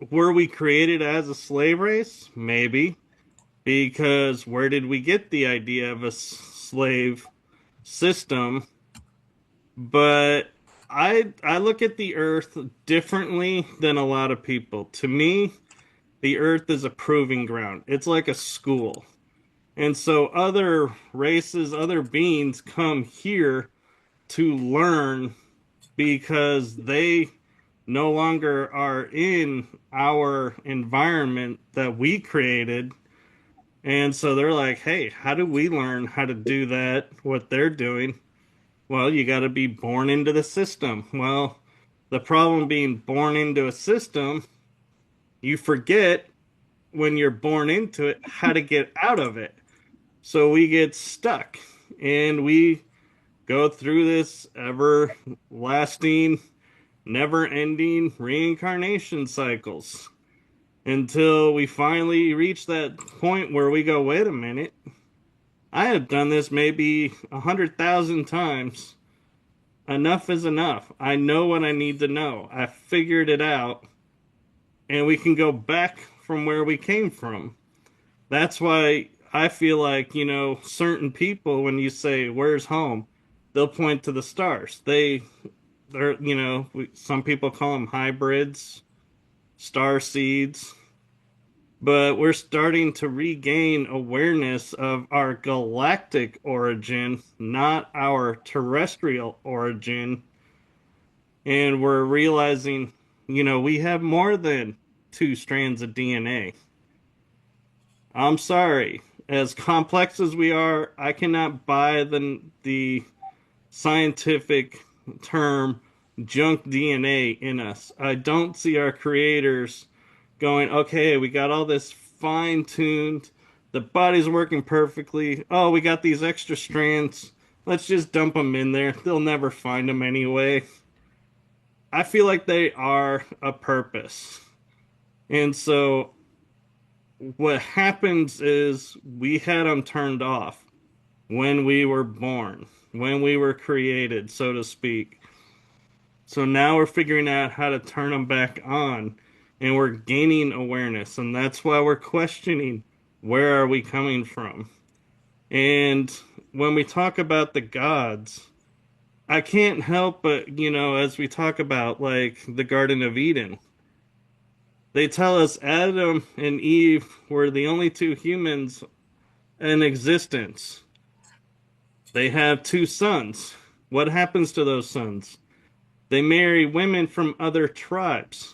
were we created as a slave race? Maybe. Because where did we get the idea of a slave system? But I look at the earth differently than a lot of people. To me, the earth is a proving ground. It's like a school. And so other races, other beings come here to learn because they no longer are in our environment that we created. And so they're like, hey, how do we learn how to do that, what they're doing? Well, you got to be born into the system. Well, the problem being born into a system, you forget when you're born into it how to get out of it. So we get stuck and we go through this everlasting, never-ending reincarnation cycles until we finally reach that point where we go, wait a minute, I have done this maybe 100,000 times. Enough is enough. I know what I need to know. I figured it out. And we can go back from where we came from. That's why I feel like, certain people, when you say, where's home? They'll point to the stars. They're, some people call them hybrids, star seeds. But we're starting to regain awareness of our galactic origin, not our terrestrial origin. And we're realizing, we have more than 2 strands of DNA. I'm sorry. As complex as we are, I cannot buy the scientific term junk DNA in us. I don't see our creators going, okay, we got all this fine-tuned, the body's working perfectly, oh, we got these extra strands, let's just dump them in there, they'll never find them anyway. I feel like they are a purpose. And so what happens is we had them turned off when we were born, when we were created, so to speak. So now we're figuring out how to turn them back on. And we're gaining awareness, and that's why we're questioning, where are we coming from? And when we talk about the gods, I can't help but, as we talk about, like, the Garden of Eden, they tell us Adam and Eve were the only 2 humans in existence. They have 2 sons. What happens to those sons? They marry women from other tribes.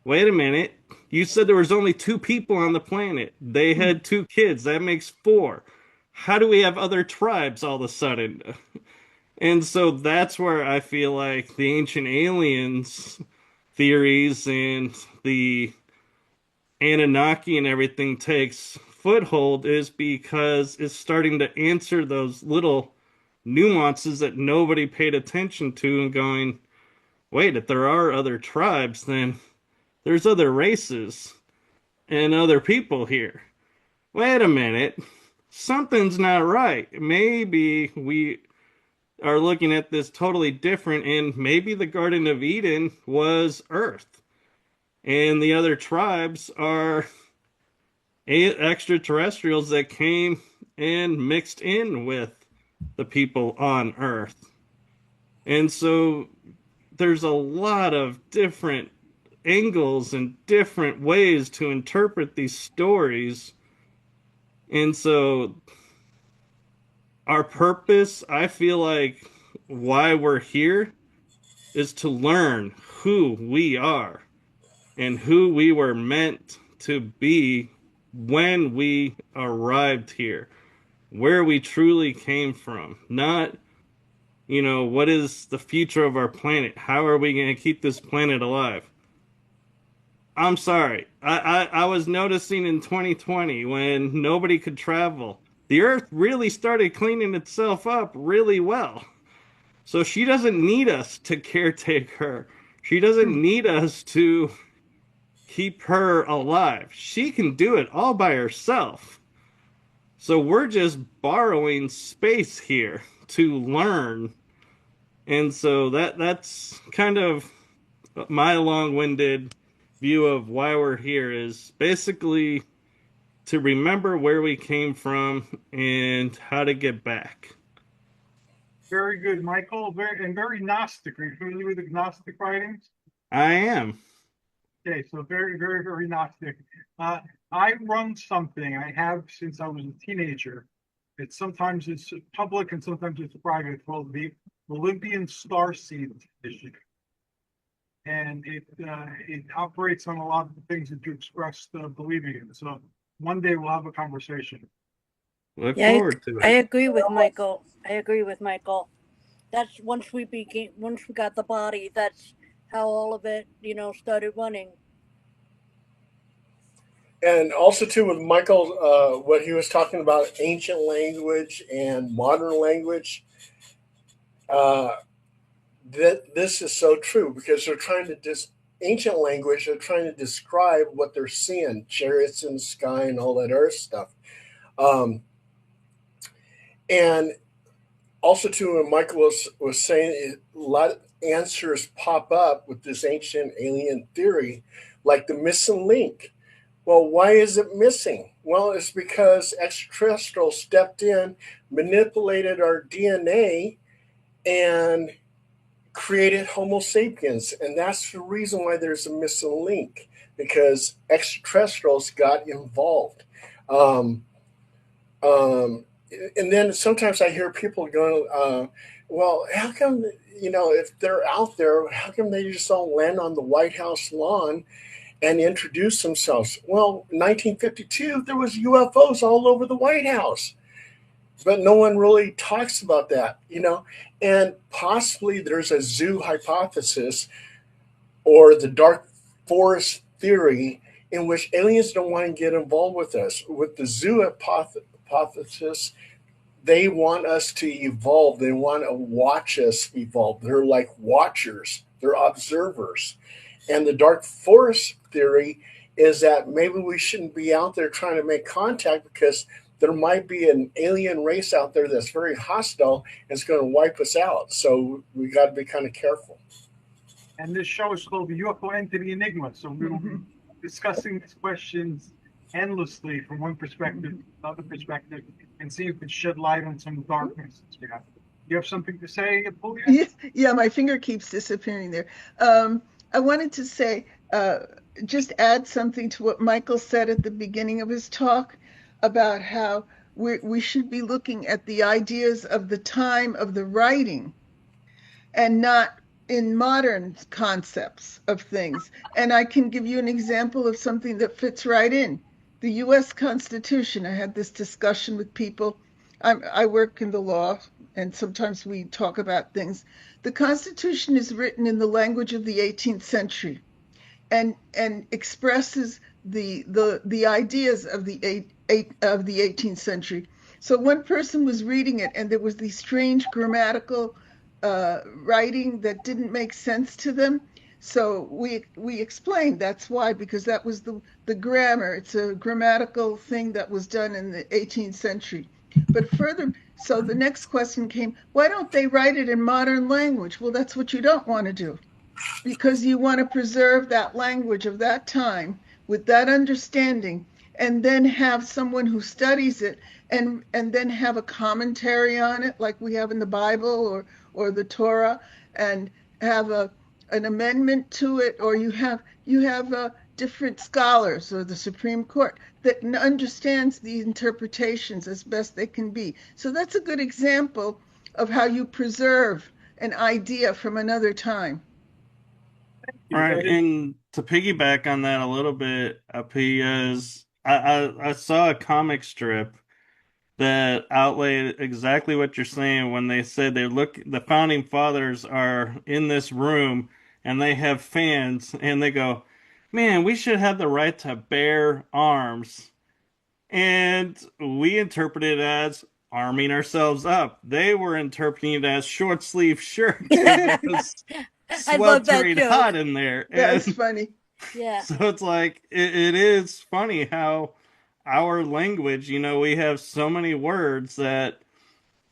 Wait a minute. You said there was only 2 people on the planet. They had 2 kids. That makes 4. How do we have other tribes all of a sudden? And so that's where I feel like the ancient aliens theories and the Anunnaki and everything takes foothold is because it's starting to answer those little nuances that nobody paid attention to and going, wait, if there are other tribes, then there's other races and other people here. Wait a minute. Something's not right. Maybe we are looking at this totally different, and maybe the Garden of Eden was Earth, and the other tribes are extraterrestrials that came and mixed in with the people on Earth. And so there's a lot of different angles and different ways to interpret these stories. And so our purpose, I feel like why we're here is to learn who we are and who we were meant to be when we arrived here, where we truly came from, not, what is the future of our planet? How are we going to keep this planet alive? I'm sorry. I was noticing in 2020 when nobody could travel, the Earth really started cleaning itself up really well. So she doesn't need us to caretake her. She doesn't need us to keep her alive. She can do it all by herself. So we're just borrowing space here to learn. And so that's kind of my long-winded view of why we're here, is basically to remember where we came from and how to get back. Very good, Michael. Very Gnostic. Are you familiar with the Gnostic writings? I am. Okay, so very, very, very Gnostic. I run something I have since I was a teenager. Sometimes it's public and sometimes it's private. It's called the Olympian Starseed Initiative, and it operates on a lot of the things that you expressed believing in. So one day we'll have a conversation. Look forward to it. I agree with Michael. That's once we got the body, that's how all of it, started running. And also too with Michael, what he was talking about, ancient language and modern language. This is so true because they're trying to ancient language. They're trying to describe what they're seeing, chariots in the sky and all that other stuff. And also too, when Michael was saying, a lot of answers pop up with this ancient alien theory, like the missing link. Well, why is it missing? Well, it's because extraterrestrials stepped in, manipulated our DNA, and created Homo sapiens. And that's the reason why there's a missing link, because extraterrestrials got involved. And then sometimes I hear people going, well, how come, if they're out there, how come they just don't land on the White House lawn and introduce themselves? Well, in 1952, there was UFOs all over the White House, but no one really talks about that, and possibly there's a zoo hypothesis or the dark forest theory in which aliens don't want to get involved with us. With the zoo hypothesis, they want us to evolve. They want to watch us evolve. They're like watchers. They're observers. And the dark forest theory is that maybe we shouldn't be out there trying to make contact because there might be an alien race out there that's very hostile and it's going to wipe us out. So we got to be kind of careful. And this show is called the UFO Entity Enigma. So we will be discussing these questions endlessly from one perspective to another perspective and see if it shed light on some darkness. You have something to say, Apuleia? Yeah, my finger keeps disappearing there. I wanted to say, just add something to what Michael said at the beginning of his talk about how we should be looking at the ideas of the time of the writing and not in modern concepts of things. And I can give you an example of something that fits right in. The U.S. Constitution, I had this discussion with people. I work in the law, and sometimes we talk about things. The Constitution is written in the language of the 18th century and expresses the ideas of the the 18th century. So one person was reading it, and there was these strange grammatical writing that didn't make sense to them. So we explained that's why, because that was the grammar. It's a grammatical thing that was done in the 18th century. But further, so the next question came, why don't they write it in modern language? Well, that's what you don't want to do, because you want to preserve that language of that time with that understanding, and then have someone who studies it, and then have a commentary on it like we have in the Bible or the Torah, and have an amendment to it, or you have different scholars or the Supreme Court that understands the interpretations as best they can be. So that's a good example of how you preserve an idea from another time. All right, and to piggyback on that a little bit, Apuleia, I saw a comic strip that outlaid exactly what you're saying when they said the founding fathers are in this room and they have fans and they go, man, we should have the right to bear arms. And we interpret it as arming ourselves up. They were interpreting it as short sleeve shirt. I love that Sweltering joke. hot in there. That's funny. Yeah. So it's like, it is funny how our language, we have so many words that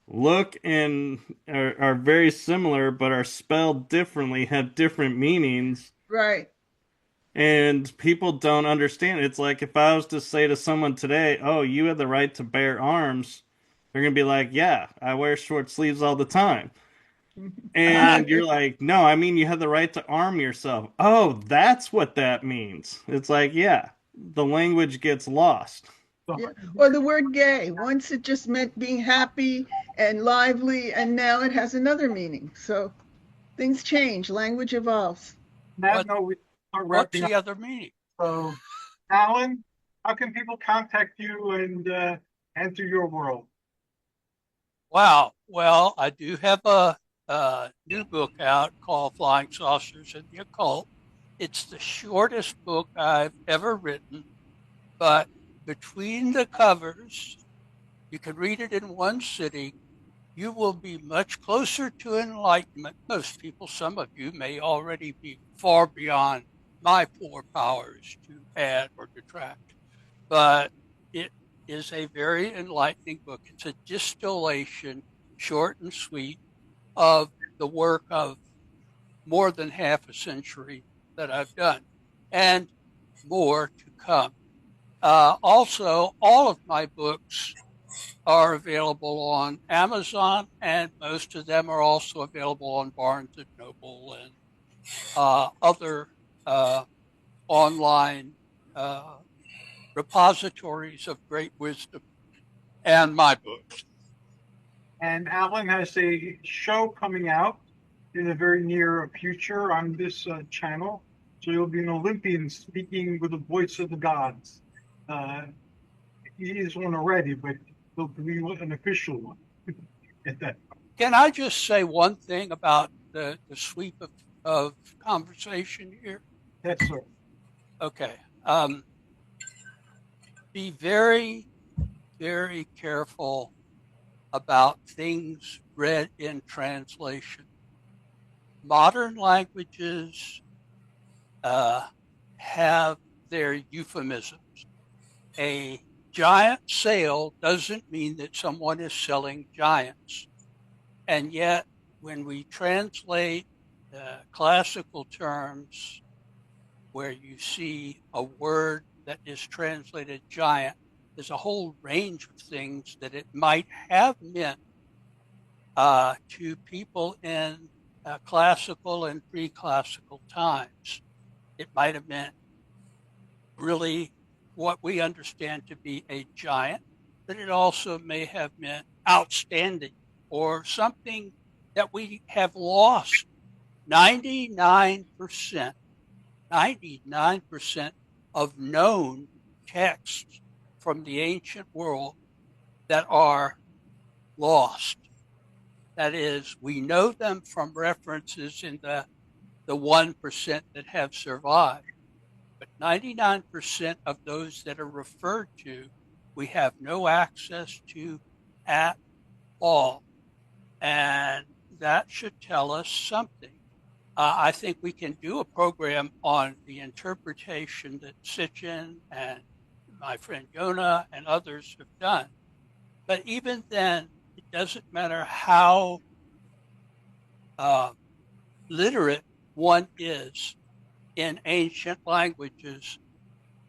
look and are very similar, but are spelled differently, have different meanings. Right. And people don't understand. It's like if I was to say to someone today, oh, you have the right to bear arms, they're going to be like, yeah, I wear short sleeves all the time. And you're like, no, I mean, you have the right to arm yourself. Oh, that's what that means. It's like, yeah, the language gets lost. Yeah. Or the word gay. Once it just meant being happy and lively, and now it has another meaning. So things change, language evolves. That note, we start What's wrapping the up. other meaning? So, Alan, how can people contact you and enter your world? Wow. Well, I do have a new book out called Flying Saucers and the Occult. It's the shortest book I've ever written, but between the covers, you can read it in one sitting. You will be much closer to enlightenment. Most people, some of you may already be far beyond my poor powers to add or detract, but it is a very enlightening book. It's a distillation, short and sweet, of the work of more than half a century that I've done, and more to come. Also, all of my books are available on Amazon, and most of them are also available on Barnes and Noble and other online repositories of great wisdom, and my books. And Alan has a show coming out in the very near future on this channel. So you'll be an Olympian speaking with the voice of the gods. He is one already, but there'll be an official one at that. Can I just say one thing about the sweep of conversation here? Yes, sir. Okay. Be very, very careful about things read in translation. Modern languages have their euphemisms. A giant sale doesn't mean that someone is selling giants. And yet, when we translate classical terms where you see a word that is translated giant, there's a whole range of things that it might have meant to people in classical and pre-classical times. It might have meant really what we understand to be a giant, but it also may have meant outstanding or something that we have lost. 99% of known texts from the ancient world that are lost. That is, we know them from references in the 1% that have survived. But 99% of those that are referred to we have no access to at all. And that should tell us something. I think we can do a program on the interpretation that Sitchin and my friend Yona and others have done. But even then, it doesn't matter how literate one is in ancient languages,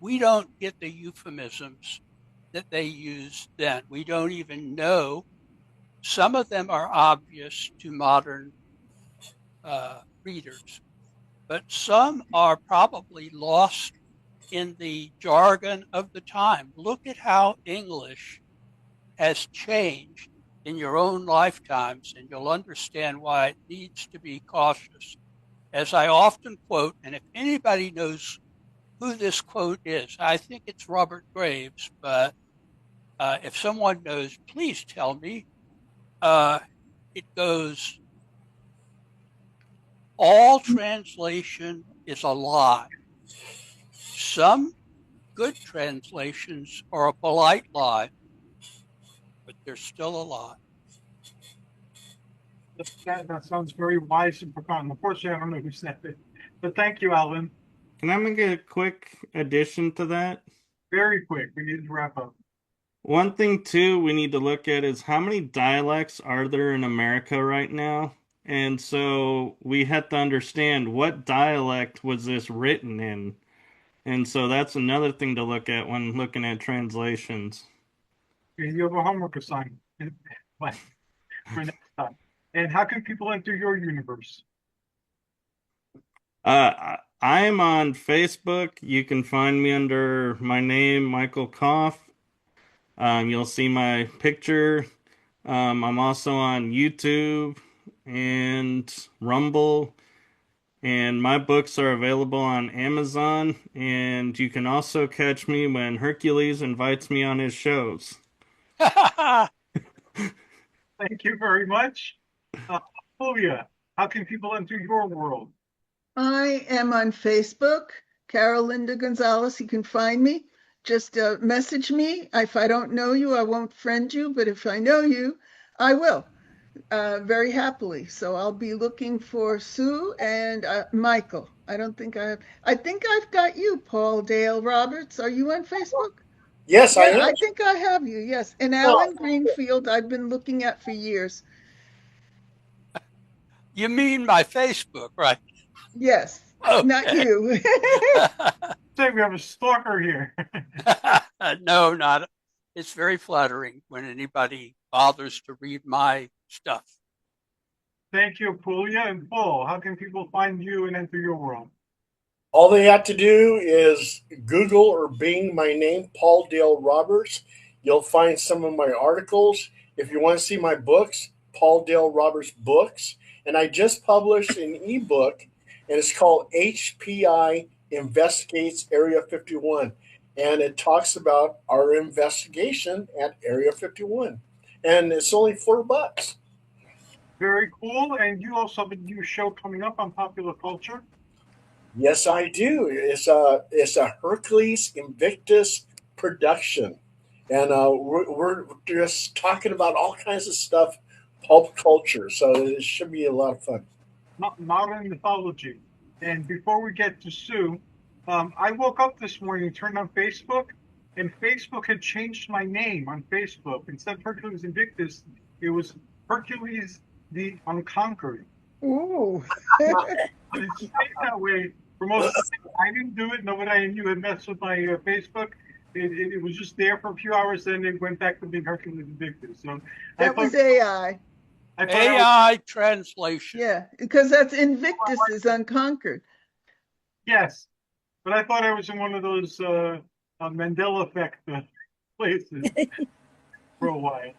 we don't get the euphemisms that they used then. We don't even know. Some of them are obvious to modern readers, but some are probably lost in the jargon of the time. Look at how English has changed in your own lifetimes, and you'll understand why it needs to be cautious. As I often quote, and if anybody knows who this quote is, I think it's Robert Graves, but if someone knows, please tell me. It goes, all translation is a lie. Some good translations are a polite lie, but they're still a lie. That sounds very wise and profound. Unfortunately, I don't know who said it, but thank you, Alan. Can I make a quick addition to that? Very quick. We need to wrap up. One thing, too, we need to look at is how many dialects are there in America right now? And so we have to understand what dialect was this written in. And so that's another thing to look at when looking at translations. You have a homework assignment for next time. And how can people enter your universe? I'm on Facebook. You can find me under my name, Michael Kopf. You'll see my picture. I'm also on YouTube and Rumble. And my books are available on Amazon. And you can also catch me when Hercules invites me on his shows. Thank you very much. Apuleia, how can people enter your world? I am on Facebook, Carol Linda Gonzalez. You can find me. Just message me. If I don't know you, I won't friend you, but if I know you, I will very happily. So I'll be looking for Sue and Michael. I don't think I have. I think I've got you, Paul Dale Roberts. Are you on Facebook? Yes, I Yeah, am. I think I have you. Yes. And Well, Alan Greenfield, I've been looking at for years. You mean my Facebook, right? Yes. Okay. Not you. Say we have a stalker here. No, not. It's very flattering when anybody bothers to read my stuff. Thank you, Apuleia. And Paul, how can people find you and enter your world? all they have to do is Google or Bing my name, Paul Dale Roberts. You'll find some of my articles. If you want to see my books, Paul Dale Roberts Books. And I just published an ebook, and it's called HPI Investigates Area 51. And it talks about our investigation at Area 51. And it's only $4. Very cool. And you also have a new show coming up on popular culture. Yes, I do. It's a Hercules Invictus production, and we're just talking about all kinds of stuff, pulp culture. So it should be a lot of fun. Modern mythology. And before we get to Sue, I woke up this morning, turned on Facebook, and Facebook had changed my name on Facebook. Instead of Hercules Invictus, it was Hercules the Unconquered. Ooh. It stayed that way for most of the time. I didn't do it. Nobody I knew had messed with my Facebook. It was just there for a few hours, then it went back to being Hercules Invictus. So That was AI. I thought AI translation. Yeah, because that's Invictus is unconquered. yes, but I thought I was in one of those Mandela effect places for a while.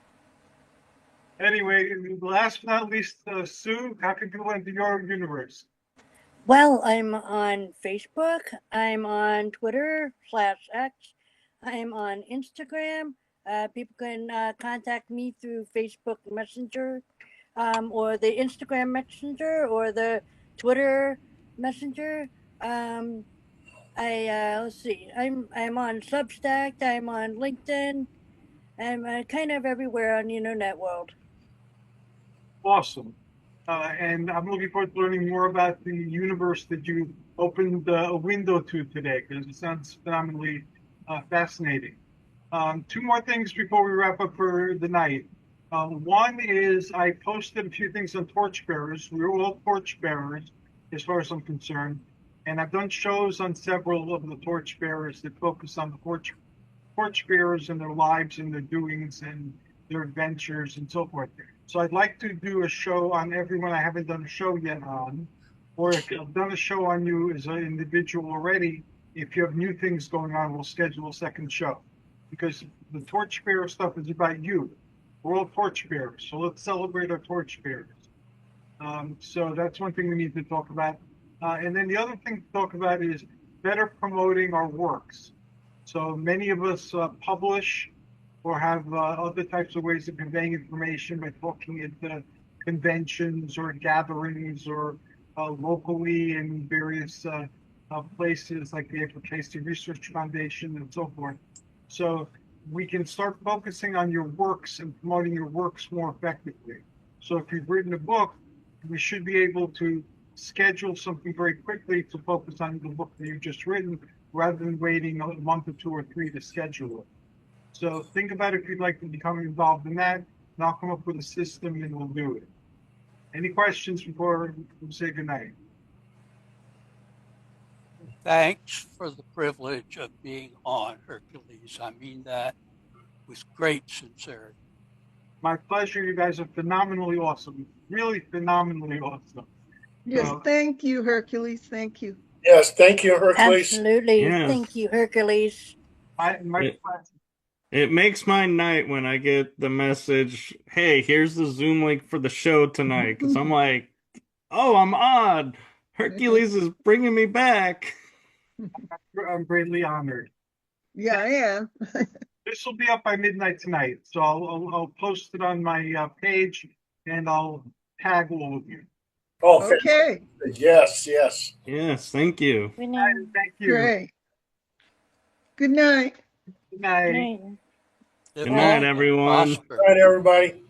Anyway, last but not least, Sue, how can people enter your universe? Well, I'm on Facebook. I'm on Twitter/X. I'm on Instagram. People can contact me through Facebook Messenger, or the Instagram Messenger, or the Twitter Messenger. Let's see. I'm on Substack. I'm on LinkedIn. I'm kind of everywhere on the internet world. Awesome. And I'm looking forward to learning more about the universe that you opened a window to today, because it sounds phenomenally fascinating. Two more things before we wrap up for the night. One is I posted a few things on torchbearers. We're all torchbearers, as far as I'm concerned. And I've done shows on several of the torchbearers that focus on the torchbearers and their lives and their doings and their adventures and so forth. So I'd like to do a show on everyone I haven't done a show yet on, or if I've done a show on you as an individual already, if you have new things going on, we'll schedule a second show. Because the torchbearer stuff is about you. We're all torchbearers, so let's celebrate our torchbearers. So that's one thing we need to talk about. And then the other thing to talk about is better promoting our works. So many of us publish or have other types of ways of conveying information by talking at conventions or gatherings or locally in various places like the Apuleia Research Foundation and so forth. So we can start focusing on your works and promoting your works more effectively. So if you've written a book, we should be able to schedule something very quickly to focus on the book that you've just written rather than waiting a month or 2 or 3 to schedule it. So think about if you'd like to become involved in that, and I'll come up with a system and we'll do it. Any questions before we say goodnight? Thanks for the privilege of being on, Hercules. I mean that with great sincerity. My pleasure. You guys are phenomenally awesome. Really phenomenally awesome. Yes, thank you, Hercules. Thank you. Yes, thank you, Hercules. Absolutely. Yes. Thank you, Hercules. My pleasure. It makes my night when I get the message, hey, here's the Zoom link for the show tonight. Because I'm like, oh, I'm on. Hercules is bringing me back. I'm greatly honored. Yeah, I am. This will be up by midnight tonight, so I'll post it on my page and I'll tag all of you. Oh, Okay, yes, yes. Yes, thank you. Good night. Thank you. great. Good night. Good night. Good night. Live Good night, long and everyone. prosper. All right, everybody.